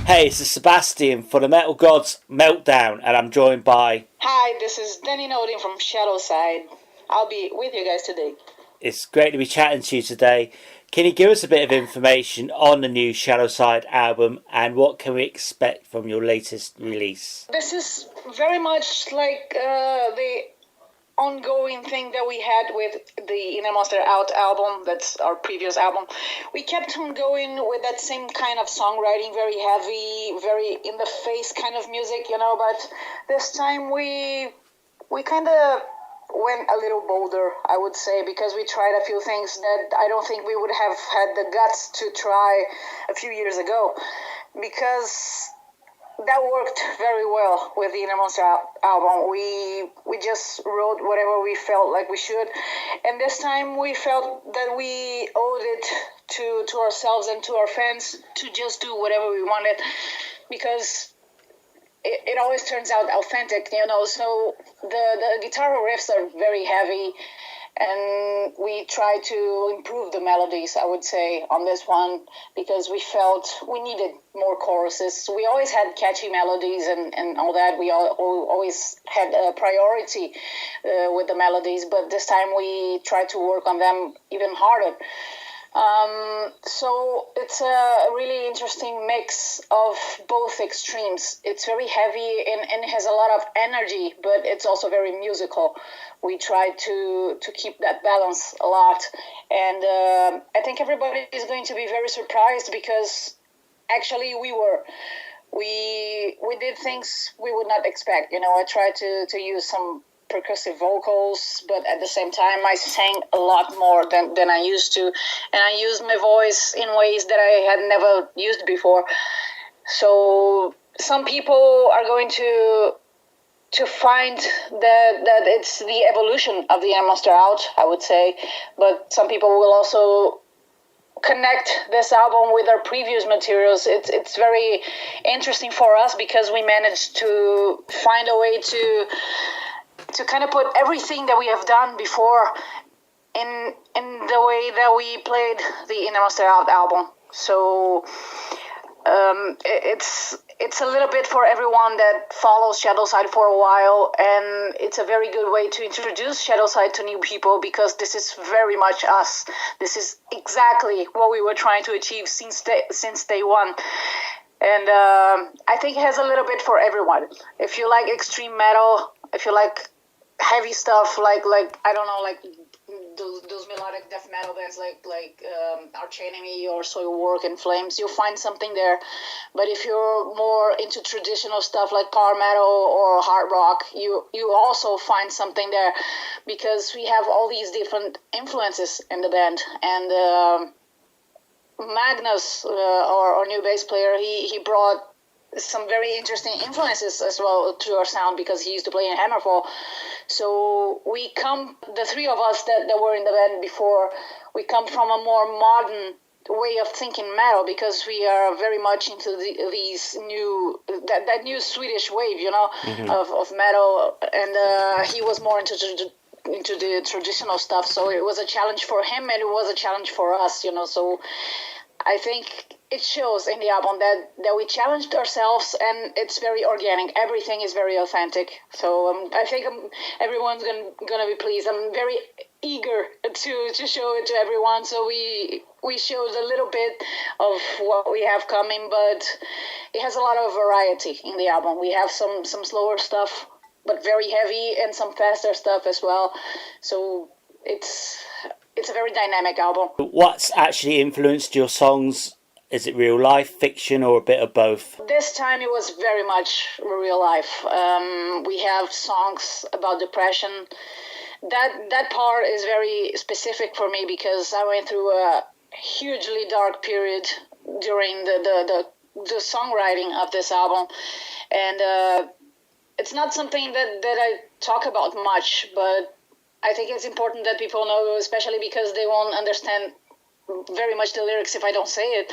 Hey, this is Sebastian for the Metal Gods Meltdown, and I'm joined by... Hi, this is Dani from Shadowside. I'll be with you guys today. It's great to be chatting to you today. Can you give us a bit of information on the new Shadowside album, and what can we expect from your latest release? This is very much like the ongoing thing that we had with the Inner Monster Out album. That's our previous album. We kept on going with that same kind of songwriting, very heavy, very in the face kind of music, but this time we kind of went a little bolder, I would say, because we tried a few things that I don't think we would have had the guts to try a few years ago, because that worked very well with the Inner Monster album. We just wrote whatever we felt like we should, and this time we felt that we owed it to ourselves and to our fans to just do whatever we wanted, because it always turns out authentic, so the guitar riffs are very heavy, and we try to improve the melodies, I would say, on this one, because we felt we needed more choruses. We always had catchy melodies and all that. We always had a priority with the melodies, but this time we tried to work on them even harder. So it's a really interesting mix of both extremes. It's very heavy and it has a lot of energy, but it's also very musical. We try to keep that balance a lot, and I think everybody is going to be very surprised, because actually we did things we would not expect. I tried to use some percussive vocals, but at the same time I sang a lot more than I used to, and I used my voice in ways that I had never used before. So some people are going to find that it's the evolution of the Inner Monster Out, I would say, but some people will also connect this album with our previous materials. It's very interesting for us, because we managed to find a way to kind of put everything that we have done before in the way that we played the Inner Monster Out album. So it's a little bit for everyone that follows Shadowside for a while, and it's a very good way to introduce Shadowside to new people, because this is very much us. This is exactly what we were trying to achieve since day one. And I think it has a little bit for everyone. If you like extreme metal, if you like heavy stuff, like I don't know, like those melodic death metal bands like Arch Enemy or Soilwork and Flames, you'll find something there. But if you're more into traditional stuff like power metal or hard rock, you also find something there, because we have all these different influences in the band. And Magnus, our new bass player, he brought some very interesting influences as well to our sound, because he used to play in Hammerfall. So the three of us that were in the band before, we come from a more modern way of thinking metal, because we are very much into these new Swedish wave, Mm-hmm. of metal, and he was more into the traditional stuff. So it was a challenge for him, and it was a challenge for us, So I think it shows in the album that we challenged ourselves, and it's very organic. Everything is very authentic. So I think everyone's gonna be pleased. I'm very eager to show it to everyone. So we showed a little bit of what we have coming, but it has a lot of variety in the album. We have some slower stuff, but very heavy, and some faster stuff as well. So it's a very dynamic album. What's actually influenced your songs? Is it real life, fiction, or a bit of both? This time it was very much real life. We have songs about depression. That part is very specific for me, because I went through a hugely dark period during the songwriting of this album, and it's not something that I talk about much, but I think it's important that people know, especially because they won't understand very much the lyrics if I don't say it.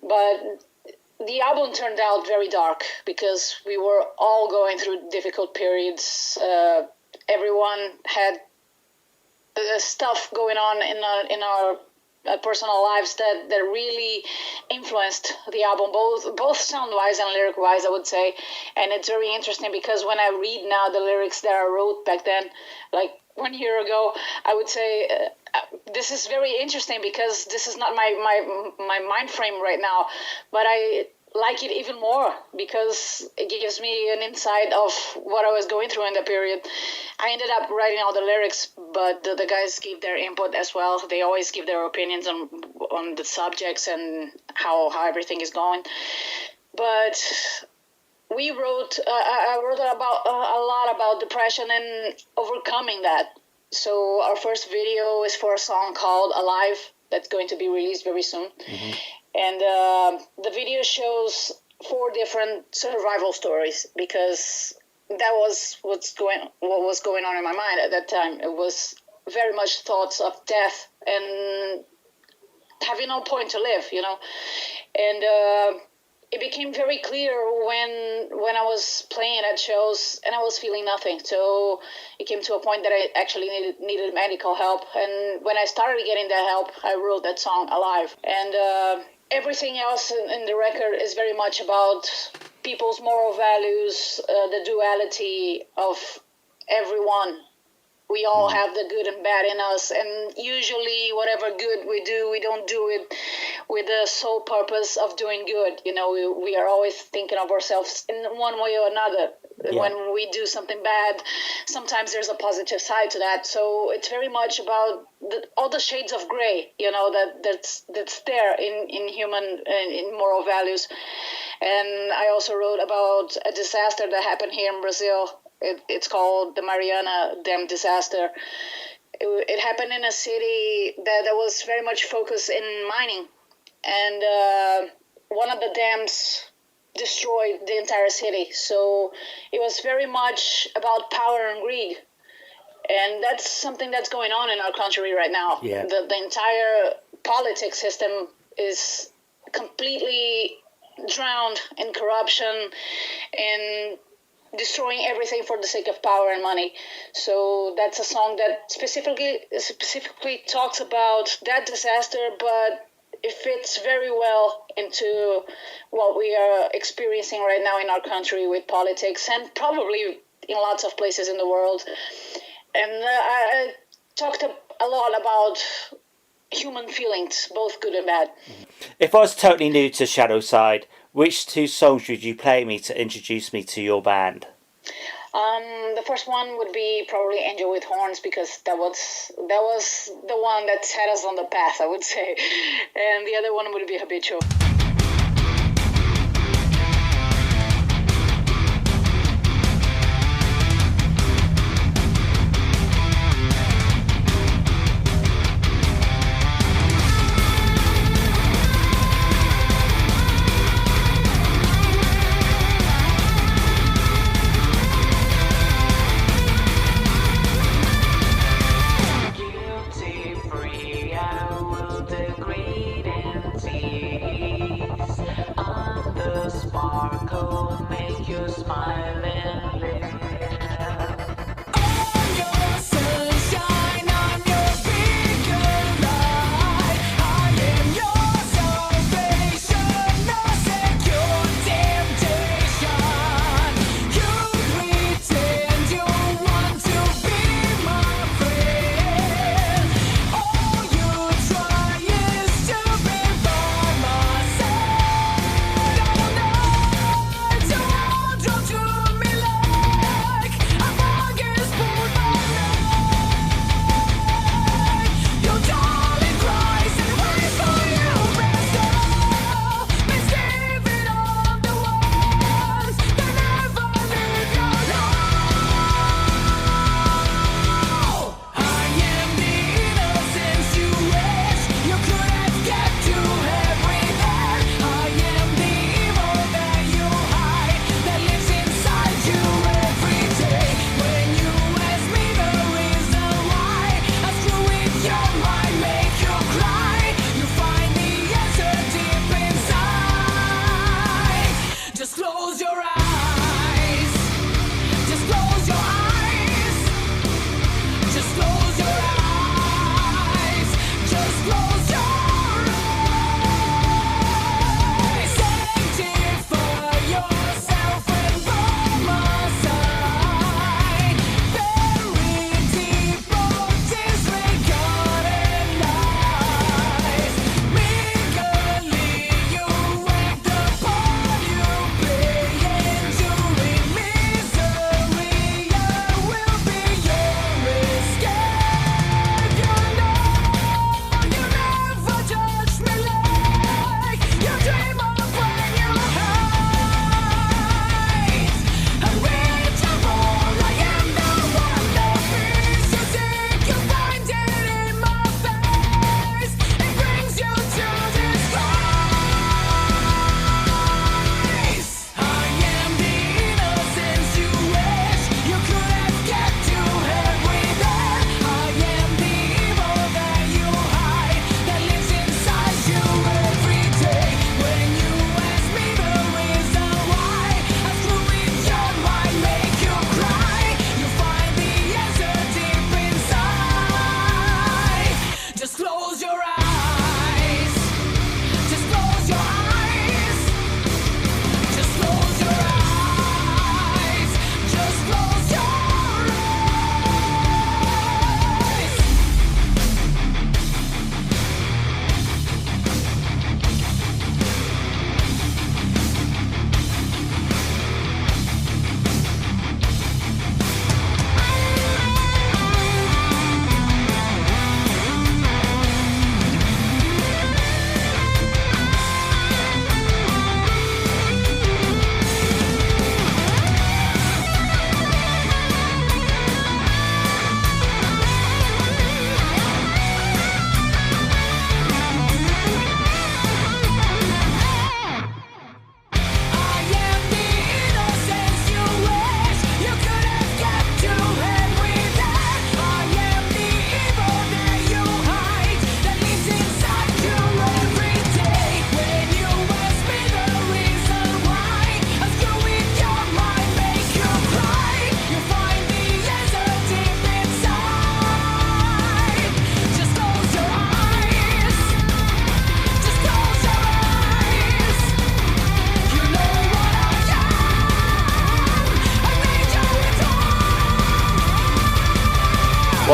But the album turned out very dark, because we were all going through difficult periods. Everyone had stuff going on in our personal lives that really influenced the album, both sound wise and lyric wise, I would say. And it's very interesting because when I read now the lyrics that I wrote back then, like 1 year ago, I would say this is very interesting because this is not my mind frame right now, but I like it even more because it gives me an insight of what I was going through in that period. I ended up writing all the lyrics, but the guys gave their input as well. They always give their opinions on the subjects and how everything is going. But we wrote, I wrote about a lot about depression and overcoming that. So our first video is for a song called Alive that's going to be released very soon. Mm-hmm. And the video shows 4 different survival stories because that was what was going on in my mind at that time. It was very much thoughts of death and having no point to live, you know. And it became very clear when I was playing at shows and I was feeling nothing. So it came to a point that I actually needed medical help. And when I started getting that help, I wrote that song Alive. And everything else in the record is very much about people's moral values, the duality of everyone. We all have the good and bad in us, and usually whatever good we do, we don't do it with the sole purpose of doing good. You know, we are always thinking of ourselves in one way or another. Yeah. When we do something bad, sometimes there's a positive side to that. So it's very much about all the shades of gray, you know, that's there in human in moral values. And I also wrote about a disaster that happened here in Brazil. It's called the Mariana Dam disaster. It happened in a city that was very much focused in mining. And one of the dams destroyed the entire city. So it was very much about power and greed. And that's something that's going on in our country right now. Yeah. The entire politics system is completely drowned in corruption and destroying everything for the sake of power and money. So that's a song that specifically talks about that disaster, but it fits very well into what we are experiencing right now in our country with politics and probably in lots of places in the world. And I talked a lot about human feelings, both good and bad. If I was totally new to Shadowside, which 2 songs would you play me to introduce me to your band? The first one would be probably Angel with Horns because that was the one that set us on the path, I would say. And the other one would be Habitual. Don't you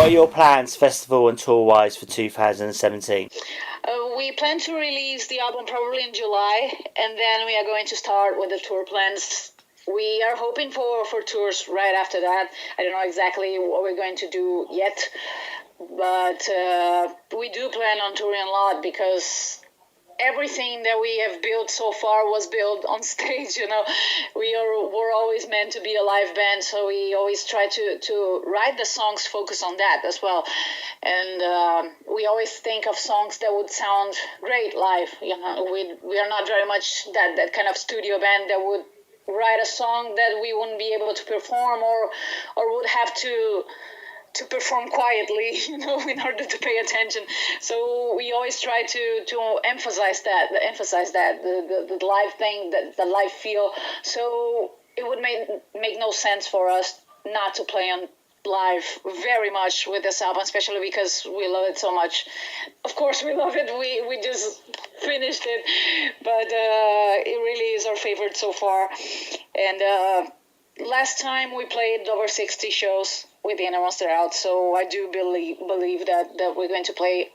what are your plans, festival and tour-wise, for 2017? We plan to release the album probably in July, and then we are going to start with the tour plans. We are hoping for tours right after that. I don't know exactly what we're going to do yet, but we do plan on touring a lot because everything that we have built so far was built on stage. We're always meant to be a live band, so we always try to write the songs, focus on that as well. And we always think of songs that would sound great live. We are not very much that kind of studio band that would write a song that we wouldn't be able to perform or would have to perform quietly, in order to pay attention. So we always try to emphasize that the live thing, the live feel. So it would make no sense for us not to play on live very much with this album, especially because we love it so much. Of course we love it. We just finished it, but it really is our favorite so far. And last time we played over 60 shows with the Inner Monster out, so I do believe that we're going to play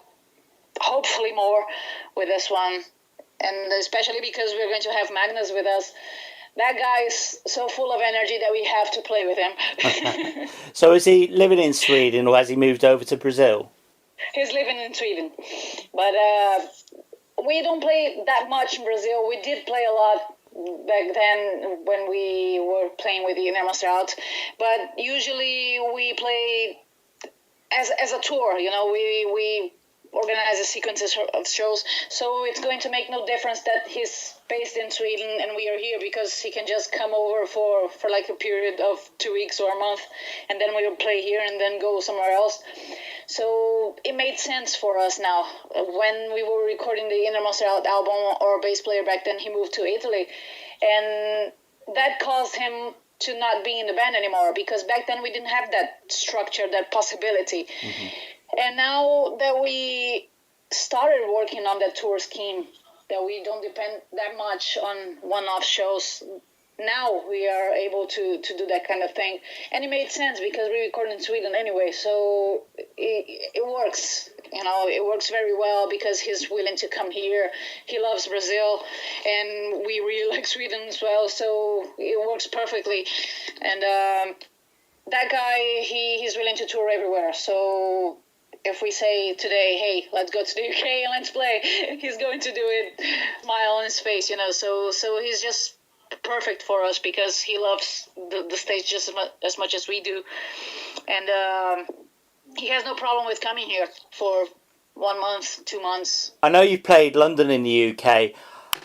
hopefully more with this one, and especially because we're going to have Magnus with us. That guy is so full of energy that we have to play with him. So is he living in Sweden or has he moved over to Brazil? He's living in Sweden, but we don't play that much in Brazil. We did play a lot back then when we were playing with the Inner Monster out, but usually we play as a tour. We organize a sequence of shows, so it's going to make no difference that he's based in Sweden and we are here, because he can just come over for like a period of 2 weeks or a month, and then we'll play here and then go somewhere else. So it made sense for us now. When we were recording the Inner Monster Out album, our bass player back then, he moved to Italy, and that caused him to not be in the band anymore, because back then we didn't have that structure, that possibility. Mm-hmm. And now that we started working on that tour scheme, that we don't depend that much on one-off shows, now we are able to do that kind of thing. And it made sense because we record in Sweden anyway, so it works. It works very well because he's willing to come here. He loves Brazil, and we really like Sweden as well, so it works perfectly. And that guy, he's willing to tour everywhere, so if we say today, hey, let's go to the UK and let's play, he's going to do it, smile on his face, so he's just perfect for us because he loves the stage just as much as we do. And he has no problem with coming here for 1 month, 2 months. I know you've played London in the UK.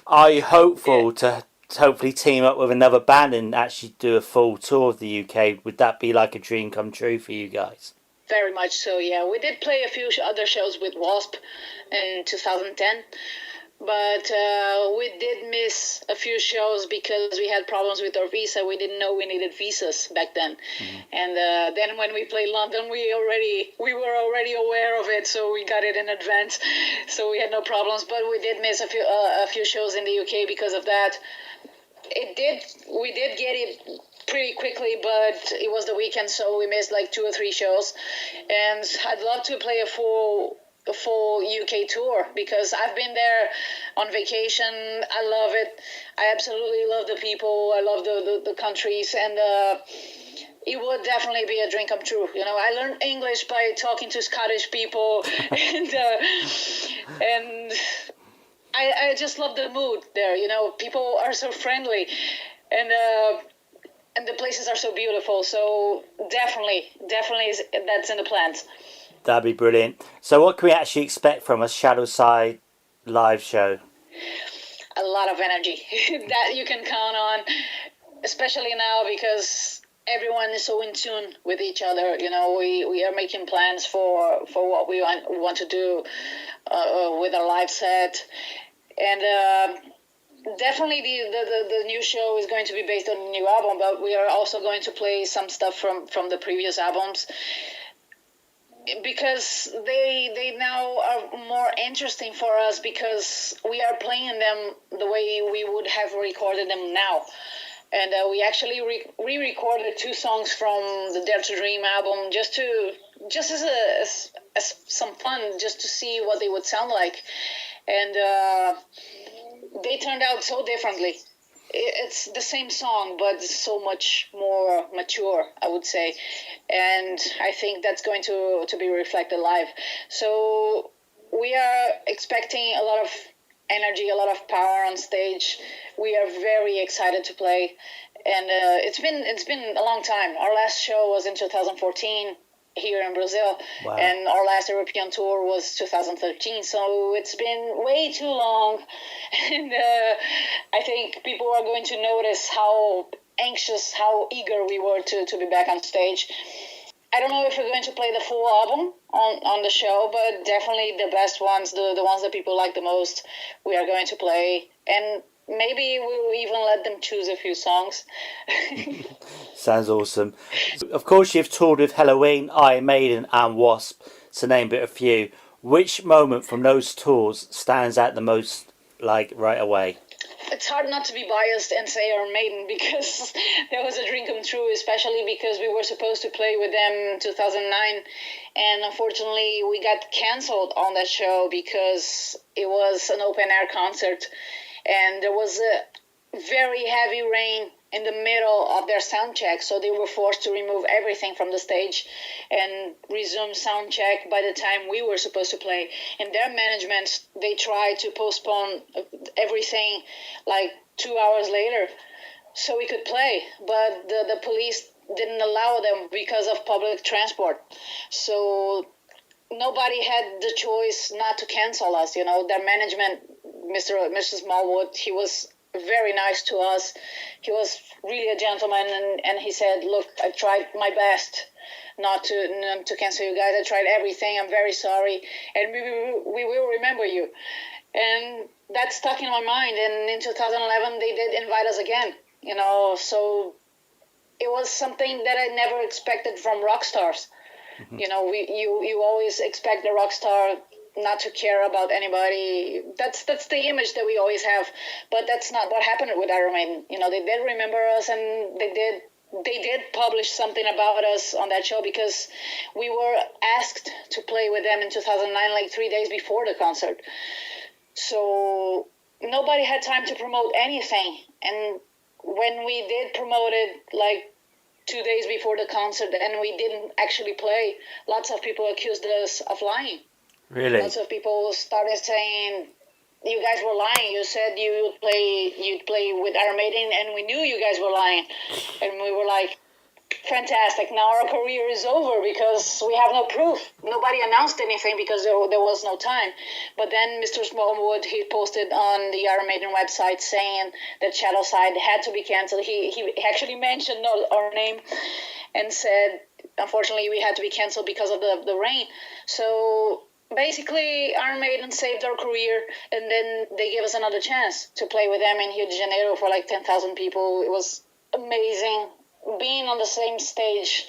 Are you hopeful to hopefully team up with another band and actually do a full tour of the UK? Would that be like a dream come true for you guys? Very much so, yeah. We did play a few other shows with Wasp in 2010, but we did miss a few shows because we had problems with our visa. We didn't know we needed visas back then. Mm-hmm. And then when we played London, we were already aware of it, so we got it in advance, so we had no problems. But we did miss a few shows in the UK because of that. We did get it pretty quickly, but it was the weekend, so we missed like 2 or 3 shows. And I'd love to play a full UK tour because I've been there on vacation. I love it. I absolutely love the people. I love the countries, and it would definitely be a dream come true. I learned English by talking to Scottish people, and I just love the mood there. People are so friendly, and the places are so beautiful. So definitely that's in the plans. That'd be brilliant. So what can we actually expect from a Shadowside live show? A lot of energy that you can count on, especially now because everyone is so in tune with each other. We are making plans for what we want to do with our live set. And definitely the new show is going to be based on the new album, but we are also going to play some stuff from the previous albums, because they now are more interesting for us because we are playing them the way we would have recorded them now. And we actually re-recorded 2 songs from the Dare to Dream album just to just as some fun, just to see what they would sound like. And they turned out so differently. It's the same song, but so much more mature, I would say. And I think that's going to be reflected live. So we are expecting a lot of energy, a lot of power on stage. We are very excited to play. And it's been a long time. Our last show was in 2014 here in Brazil, Wow. and our last European tour was 2013. So it's been way too long, and I think people are going to notice how anxious, how eager we were to be back on stage. I don't know if we're going to play the full album on the show, but definitely the best ones, the ones that people like the most, we are going to play. And maybe we'll even let them choose a few songs. Sounds awesome. Of course, you've toured with Halloween, Iron Maiden, and Wasp, to name but a few. Which moment from those tours stands out the most, like, right away? It's hard not to be biased and say Iron Maiden, because that was a dream come true, especially because we were supposed to play with them in 2009, and unfortunately we got canceled on that show because it was an open air concert, and there was a very heavy rain in the middle of their sound check, so they were forced to remove everything from the stage and resume sound check by the time we were supposed to play. In their management, they tried to postpone everything like 2 hours later so we could play, but the police didn't allow them because of public transport. So nobody had the choice not to cancel us. You know, their management, Mr. Smallwood, he was very nice to us. He was really a gentleman, and he said, look, I tried my best not to cancel you guys. I tried everything. I'm very sorry, and we will remember you. And that stuck in my mind, and in 2011 they did invite us again, you know, so it was something that I never expected from rock stars. Mm-hmm. You know, you always expect the rock star not to care about anybody. That's the image that we always have, but that's not what happened with Iron Maiden. You know, they did remember us, and they did publish something about us on that show, because we were asked to play with them in 2009, like 3 days before the concert. So nobody had time to promote anything, and when we did promote it, like 2 days before the concert, and we didn't actually play, lots of people accused us of lying. Really? Lots of people started saying, you guys were lying. You said you'd play with Iron Maiden, and we knew you guys were lying. And we were like, fantastic, now our career is over because we have no proof. Nobody announced anything because there was no time. But then Mr. Smallwood, he posted on the Iron Maiden website saying that Shadowside had to be canceled. He actually mentioned our name and said, unfortunately, we had to be canceled because of the rain. So basically, Iron Maiden saved our career, and then they gave us another chance to play with them in Rio de Janeiro for like 10,000 people. It was amazing. Being on the same stage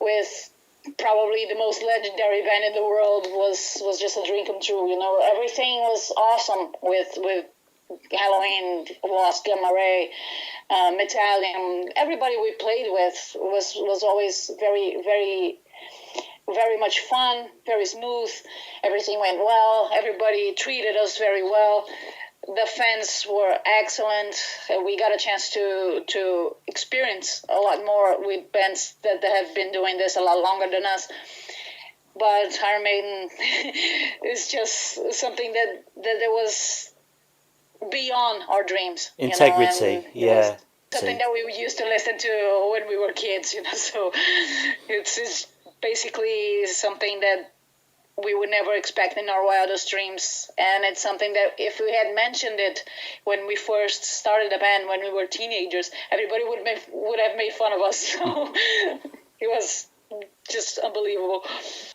with probably the most legendary band in the world was just a dream come true. You know, everything was awesome with Halloween, Wasp, Gamma Ray, Metallica. Everybody we played with was always very, very, very much fun, very smooth. Everything went well. Everybody treated us very well. The fans were excellent. We got a chance to experience a lot more with bands that have been doing this a lot longer than us. But Iron Maiden is just something that was beyond our dreams. Integrity, yeah. Something that we used to listen to when we were kids, you know. So it's basically something that we would never expect in our wildest dreams, and it's something that if we had mentioned it when we first started the band, when we were teenagers, everybody would have made fun of us. So it was just unbelievable.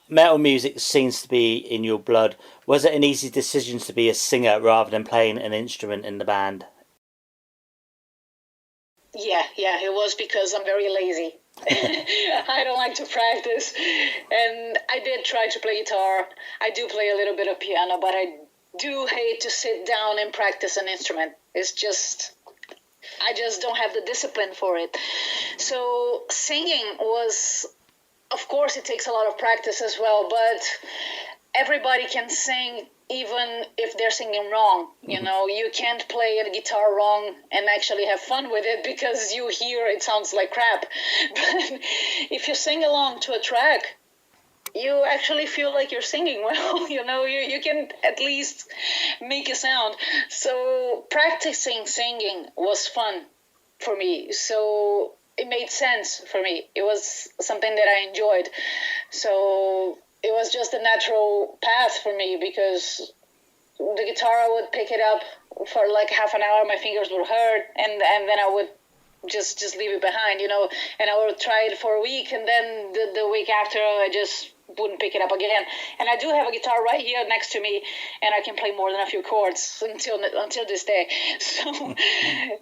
Metal music seems to be in your blood. Was it an easy decision to be a singer rather than playing an instrument in the band? Yeah, it was, because I'm very lazy. I don't like to practice, and I did try to play guitar. I do play a little bit of piano, but I do hate to sit down and practice an instrument. I just don't have the discipline for it. So singing was of course, it takes a lot of practice as well, but everybody can sing even if they're singing wrong. You know, you can't play a guitar wrong and actually have fun with it because you hear it sounds like crap. But if you sing along to a track, you actually feel like you're singing well. You know, you can at least make a sound. So practicing singing was fun for me. So it made sense for me. It was something that I enjoyed. So it was just a natural path for me because the guitar, I would pick it up for like half an hour, my fingers would hurt, and then I would just leave it behind, you know, and I would try it for a week, and then the week after I just wouldn't pick it up again. And I do have a guitar right here next to me, and I can play more than a few chords until this day. So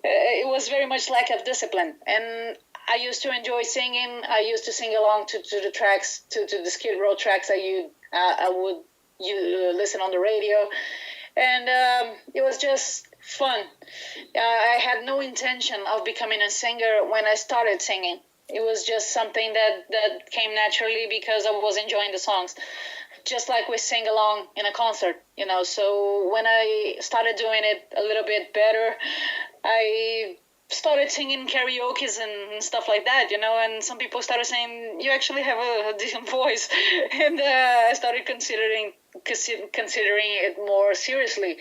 it was very much lack of discipline. And I used to enjoy singing. I used to sing along to the tracks, to the Skid Row tracks I would listen on the radio. And it was just fun. I had no intention of becoming a singer when I started singing. It was just something that came naturally because I was enjoying the songs. Just like we sing along in a concert, you know. So when I started doing it a little bit better, I started singing karaoke's and stuff like that, you know, and some people started saying, you actually have a decent voice. And I started considering it more seriously.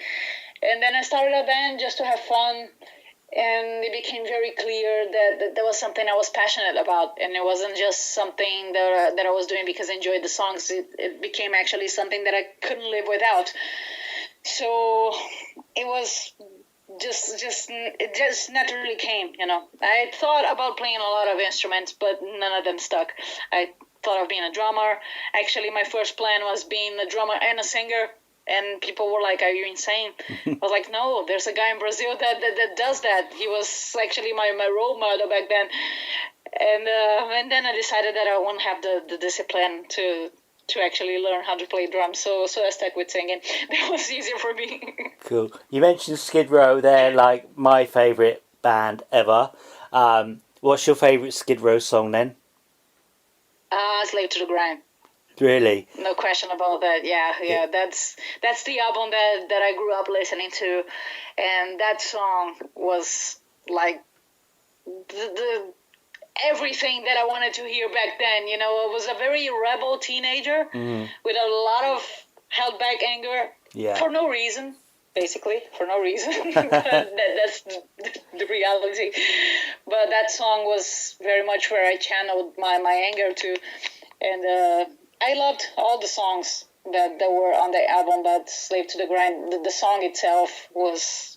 And then I started a band just to have fun. And it became very clear that was something I was passionate about, and it wasn't just something that I was doing because I enjoyed the songs. It became actually something that I couldn't live without. So it was it just naturally came, you know. I thought about playing a lot of instruments, but none of them stuck. I thought of being a drummer. Actually, my first plan was being a drummer and a singer. And people were like, are you insane? I was like, no, there's a guy in Brazil that does that. He was actually my role model back then. And then I decided that I wouldn't have the discipline to actually learn how to play drums. So I stuck with singing. That was easier for me. Cool. You mentioned Skid Row. They're like my favourite band ever. What's your favourite Skid Row song then? Slave to the Grind. Really? No question about that. Yeah. That's the album that I grew up listening to, and that song was like the everything that I wanted to hear back then. You know, I was a very rebel teenager with a lot of held back anger for no reason. Basically, for no reason. That's the reality. But that song was very much where I channeled my anger to, and I loved all the songs that were on the album, but Slave to the Grind, the song itself was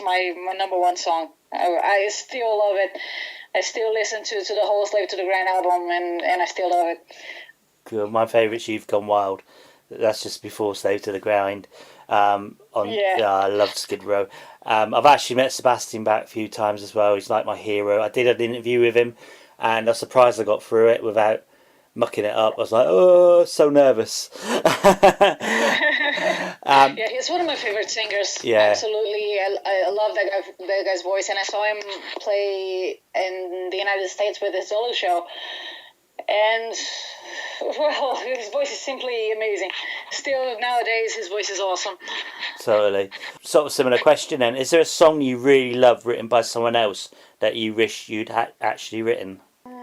my number one song. I still love it. I still listen to the whole Slave to the Grind album, and I still love it. Cool. My favourite's You've Gone Wild. That's just before Slave to the Grind. I love Skid Row. I've actually met Sebastian Bach a few times as well. He's like my hero. I did an interview with him, and I'm surprised I got through it without mucking it up. I was like, oh, so nervous. Yeah, he's one of my favorite singers. Yeah, absolutely. I love that guy's voice, and I saw him play in the United States with his solo show. And well, his voice is simply amazing. Still nowadays, his voice is awesome. Totally. Sort of similar question then. Is there a song you really love written by someone else that you wish you'd actually written?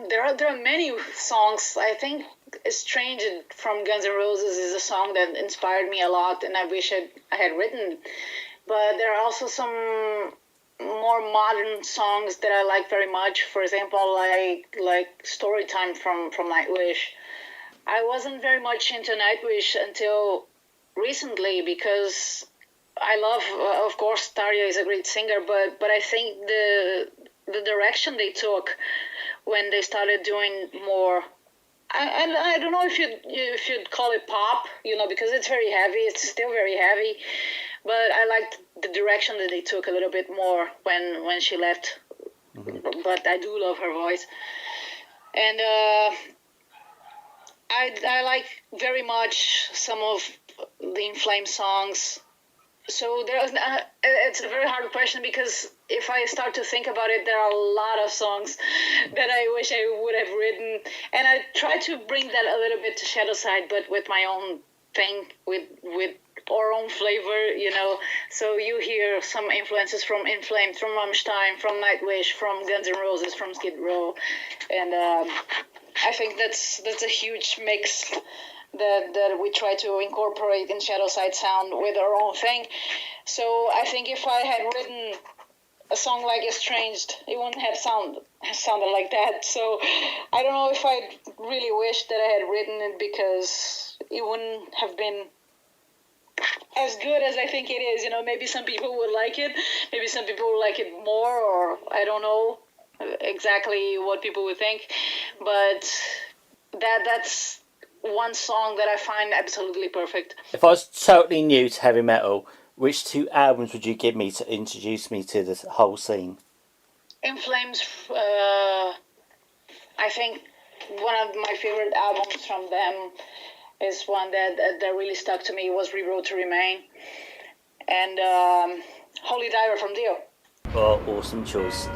There are many songs. I think Strange from Guns N' Roses is a song that inspired me a lot, and I wish I had written. But there are also some more modern songs that I like very much. For example, like Storytime from Nightwish. I wasn't very much into Nightwish until recently because I love, of course, Tarja is a great singer, but I think the direction they took when they started doing more, I don't know if you'd call it pop, you know, because it's very heavy. It's still very heavy, but I liked the direction that they took a little bit more when she left. Mm-hmm. But I do love her voice, and I like very much some of the In Flames songs. So it's a very hard question, because if I start to think about it, there are a lot of songs that I wish I would have written, and I try to bring that a little bit to Shadowside, but with my own thing, with our own flavor, you know. So you hear some influences from In Flames, from Rammstein, from Nightwish, from Guns N' Roses, from Skid Row, and I think that's a huge mix that we try to incorporate in Shadowside sound with our own thing. So I think if I had written a song like Estranged, it wouldn't have sounded like that. So I don't know if I really wish that I had written it, because it wouldn't have been as good as I think it is. You know, maybe some people would like it, maybe some people would like it more, or I don't know exactly what people would think, but that's one song that I find absolutely perfect. If I was totally new to heavy metal, which 2 albums would you give me to introduce me to this whole scene? In Flames, I think one of my favorite albums from them is one that really stuck to me, was Reroad to Remain, and Holy Diver from Dio. Oh, awesome choice.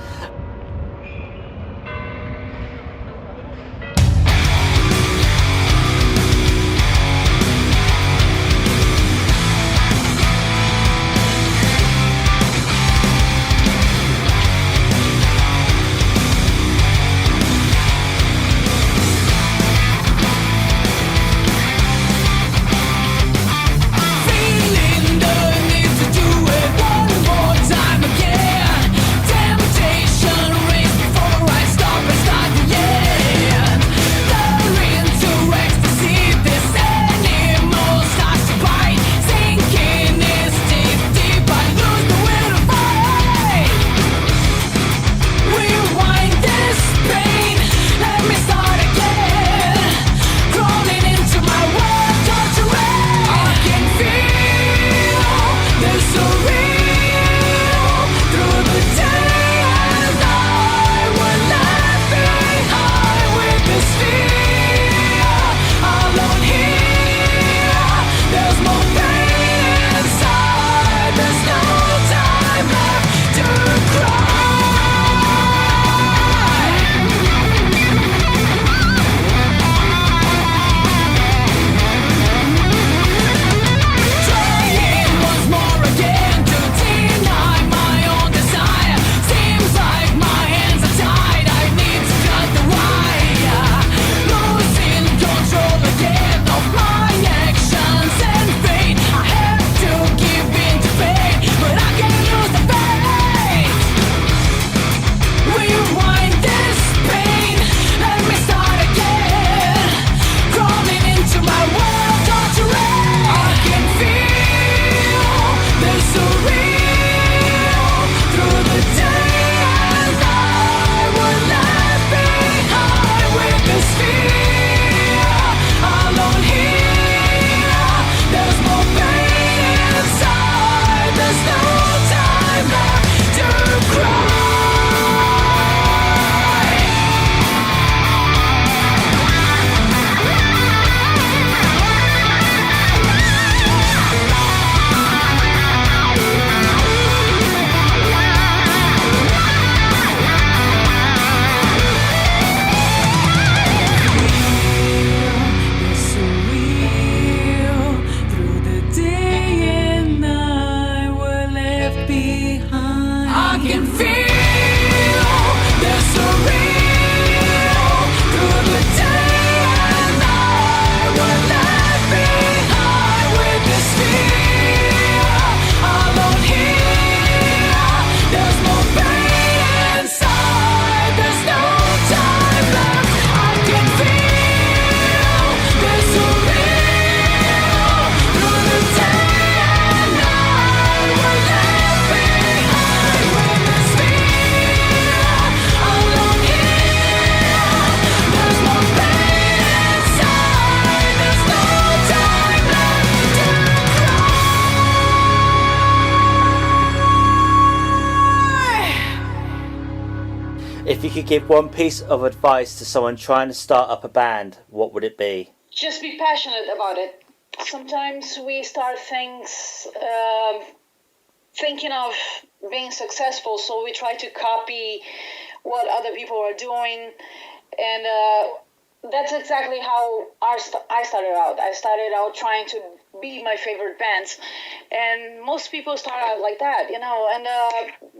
If you could give one piece of advice to someone trying to start up a band, what would it be? Just be passionate about it. Sometimes we start things thinking of being successful, so we try to copy what other people are doing, and that's exactly how I started out. I started out trying to be my favorite bands, and most people start out like that, and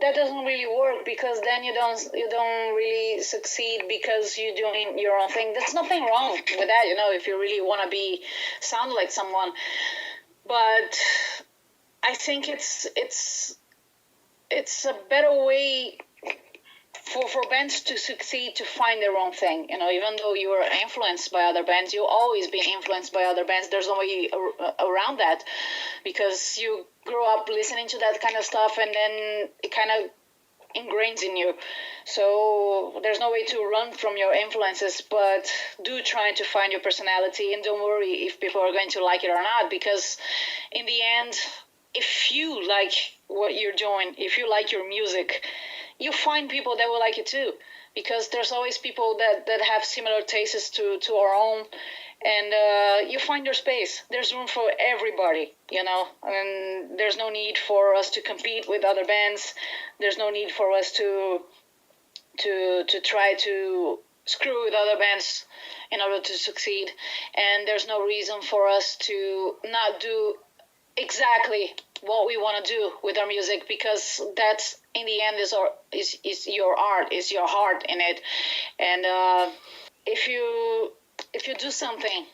that doesn't really work, because then you don't really succeed because you're doing your own thing. There's nothing wrong with that, if you really want to sound like someone, but I think it's a better way for bands to succeed, to find their own thing. Even though you are influenced by other bands, you'll always be influenced by other bands. There's no way around that, because you grow up listening to that kind of stuff, and then it kind of ingrains in you. So there's no way to run from your influences, but do try to find your personality, and don't worry if people are going to like it or not, because in the end, if you like what you're doing, if you like your music, you find people that will like it too, because there's always people that have similar tastes to our own, and you find your space. There's room for everybody, and there's no need for us to compete with other bands. There's no need for us to try to screw with other bands in order to succeed, and there's no reason for us to not do exactly what we want to do with our music, because that's in the end is your art, is your heart in it. And if you do something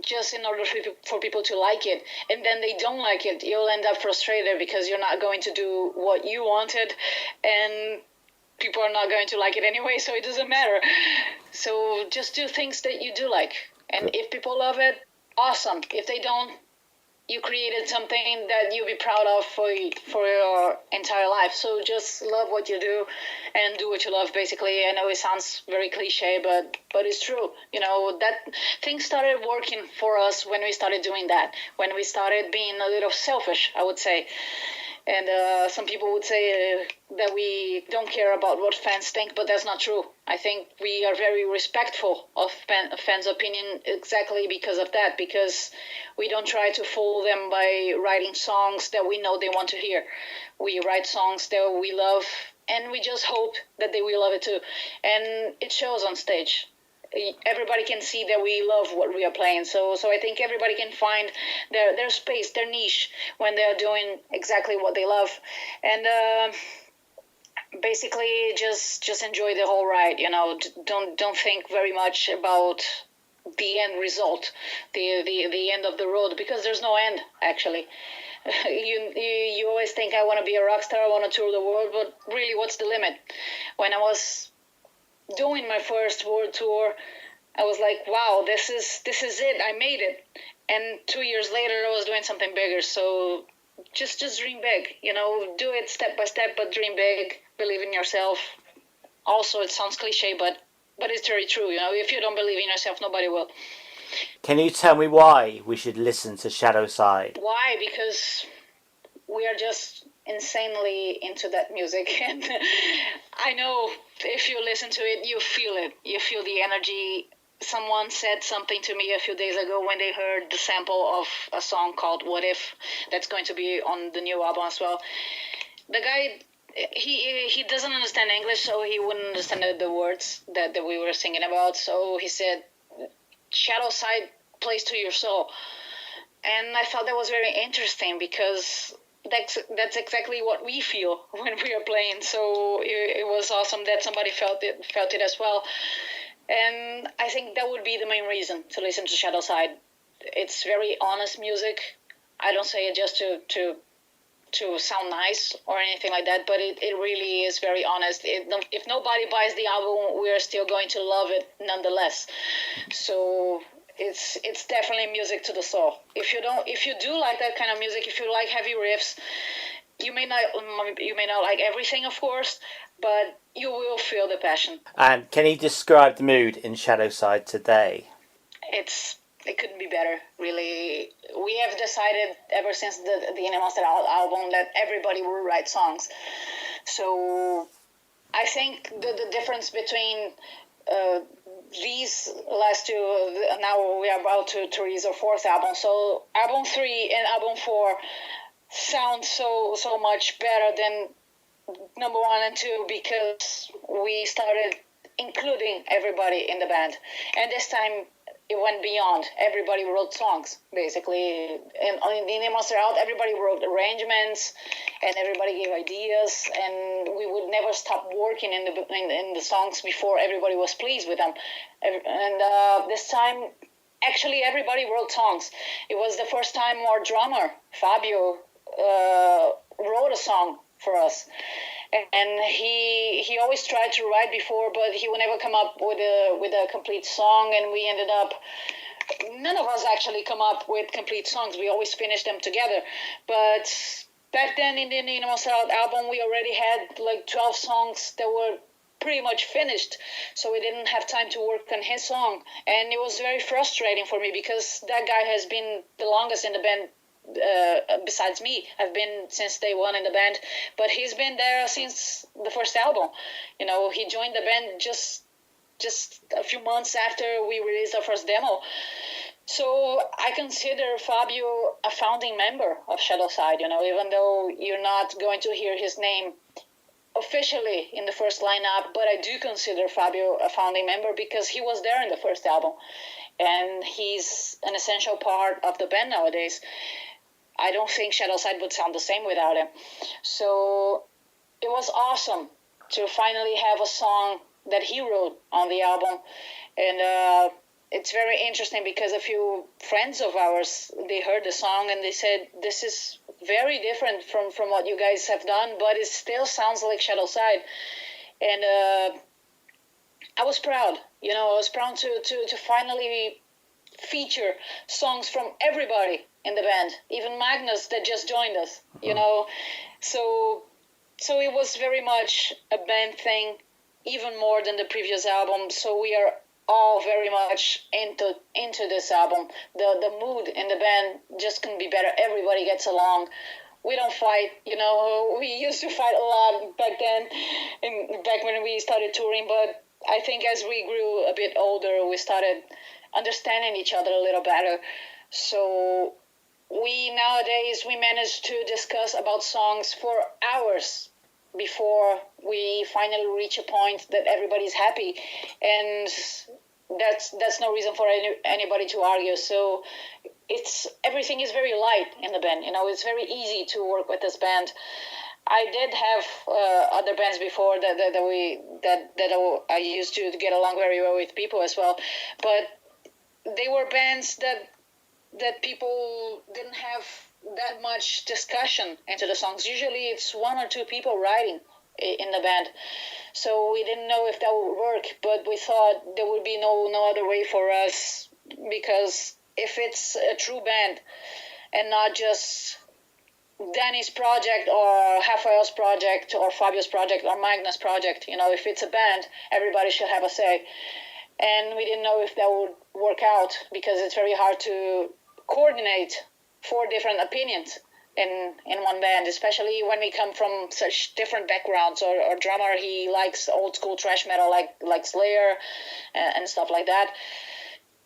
just in order for people to like it, and then they don't like it, you'll end up frustrated, because you're not going to do what you wanted, and people are not going to like it anyway, so it doesn't matter. So just do things that you do like, and if people love it, awesome. If they don't, you created something that you'll be proud of for your entire life. So just love what you do and do what you love, basically. I know it sounds very cliche, but it's true. That things started working for us when we started doing that, when we started being a little selfish, I would say. And some people would say that we don't care about what fans think, but that's not true. I think we are very respectful of fans' opinion, exactly because of that, because we don't try to fool them by writing songs that we know they want to hear. We write songs that we love, and we just hope that they will love it too. And it shows on stage. Everybody can see that we love what we are playing. So I think everybody can find their space, their niche, when they are doing exactly what they love. And basically just enjoy the whole ride. Don't think very much about the end result, the end of the road, because there's no end, actually. You always think, I want to be a rock star, I want to tour the world, but really, what's the limit? When I was doing my first world tour, I was like, wow, this is it, I made it. And 2 years later, I was doing something bigger. So just dream big, do it step by step, but dream big, believe in yourself. Also, it sounds cliche, but it's very true. If you don't believe in yourself, nobody will. Can you tell me why we should listen to Shadowside? Why? Because we are just insanely into that music, and I know if you listen to it, you feel it. You feel the energy. Someone said something to me a few days ago when they heard the sample of a song called What If, that's going to be on the new album as well. The guy, he doesn't understand English, so he wouldn't understand the words that we were singing about. So he said, Shadowside plays to your soul. And I thought that was very interesting, because that's exactly what we feel when we are playing. So it was awesome that somebody felt it as well. And I think that would be the main reason to listen to Shadowside. It's very honest music. I don't say it just to sound nice or anything like that, but it really is very honest. If nobody buys the album, we are still going to love it nonetheless. So it's definitely music to the soul. If you do like that kind of music, if you like heavy riffs, you may not like everything, of course, but you will feel the passion. And can you describe the mood in Shadowside today? It couldn't be better, really. We have decided ever since the In a Monster album that everybody will write songs. So I think the difference between these last two, now we are about to release our fourth album. So album 3 and album 4, sound so much better than number 1 and 2 because we started including everybody in the band, and this time it went beyond. Everybody wrote songs, basically. And in the Monster Out, everybody wrote arrangements, and everybody gave ideas, and we would never stop working in the songs before everybody was pleased with them. And this time, actually, everybody wrote songs. It was the first time our drummer, Fabio, wrote a song for us. And he always tried to write before, but he would never come up with a complete song. And we ended up, none of us actually come up with complete songs. We always finish them together. But back then in the Monster Out album, we already had like 12 songs that were pretty much finished, so we didn't have time to work on his song. And it was very frustrating for me because that guy has been the longest in the band. Besides me, I've been since day one in the band, but he's been there since the first album. You know, he joined the band just a few months after we released our first demo. So I consider Fabio a founding member of Shadowside, you know, even though you're not going to hear his name officially in the first lineup, but I do consider Fabio a founding member because he was there in the first album, and he's an essential part of the band nowadays. I don't think Shadowside would sound the same without him. So it was awesome to finally have a song that he wrote on the album. And it's very interesting because a few friends of ours, they heard the song and they said, this is very different from what you guys have done, but it still sounds like Shadowside. And I was proud. You know, I was proud to finally feature songs from everybody in the band, even Magnus that just joined us, you know. So it was very much a band thing, even more than the previous album. So we are all very much into this album. The mood in the band just couldn't be better. Everybody gets along. We don't fight, you know. We used to fight a lot back then, back when we started touring, but I think as we grew a bit older, we started understanding each other a little better. So nowadays we manage to discuss about songs for hours before we finally reach a point that everybody's happy, and that's no reason for anybody to argue. So everything is very light in the band. You know, it's very easy to work with this band. I did have other bands before that I used to get along very well with people as well, but they were bands that people didn't have that much discussion into the songs. Usually it's one or two people writing in the band, so we didn't know if that would work, but we thought there would be no other way for us, because if it's a true band and not just Dani's project or Rafael's project or Fabio's project or Magnus' project, you know, if it's a band, everybody should have a say. And we didn't know if that would work out because it's very hard to coordinate 4 different opinions in one band, especially when we come from such different backgrounds. Our drummer, he likes old school thrash metal like Slayer and stuff like that.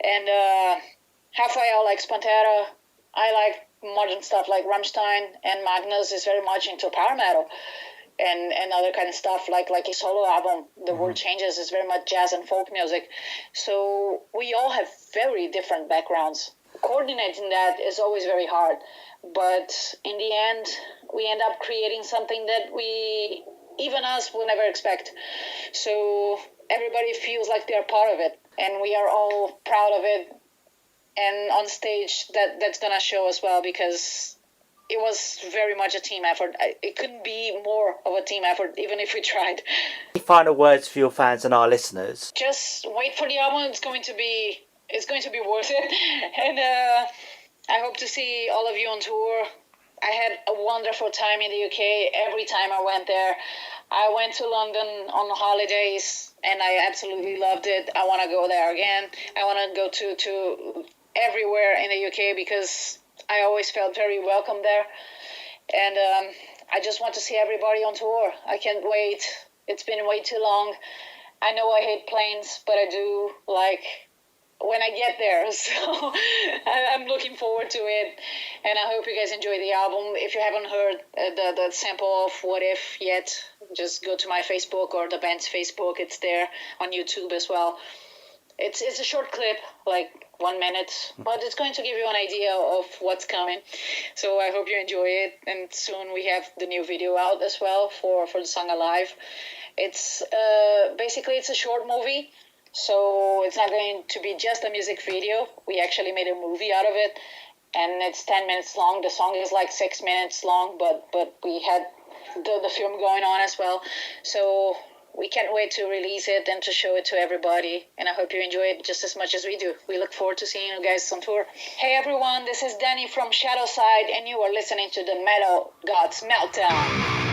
And Rafael likes Pantera. I like modern stuff like Rammstein, and Magnus is very much into power metal and other kind of stuff like his solo album, The World Changes, is very much jazz and folk music. So we all have very different backgrounds. Coordinating that is always very hard, but in the end we end up creating something that even us will never expect. So everybody feels like they're part of it, and we are all proud of it. And on stage that's gonna show as well, because it was very much a team effort. It couldn't be more of a team effort, even if we tried. Any final words for your fans and our listeners? Just wait for the album. It's going to be worth it. And I hope to see all of you on tour. I had a wonderful time in the UK every time I went there. I went to London on the holidays, and I absolutely loved it. I want to go there again. I want to go to everywhere in the UK because I always felt very welcome there. And I just want to see everybody on tour. I can't wait. It's been way too long. I know I hate planes, but I do like when I get there. So I'm looking forward to it, and I hope you guys enjoy the album. If you haven't heard the sample of What If yet, just go to my Facebook or the band's Facebook. It's there on YouTube as well. It's a short clip, like 1 minute, but it's going to give you an idea of what's coming. So I hope you enjoy it, and soon we have the new video out as well for the song Alive. It's basically it's a short movie, so it's not going to be just a music video. We actually made a movie out of it, and it's 10 minutes long. The song is like 6 minutes long, but we had the film going on as well. So we can't wait to release it and to show it to everybody. And I hope you enjoy it just as much as we do. We look forward to seeing you guys on tour. Hey everyone, this is Dani from Shadowside, and you are listening to the Metal Gods Meltdown.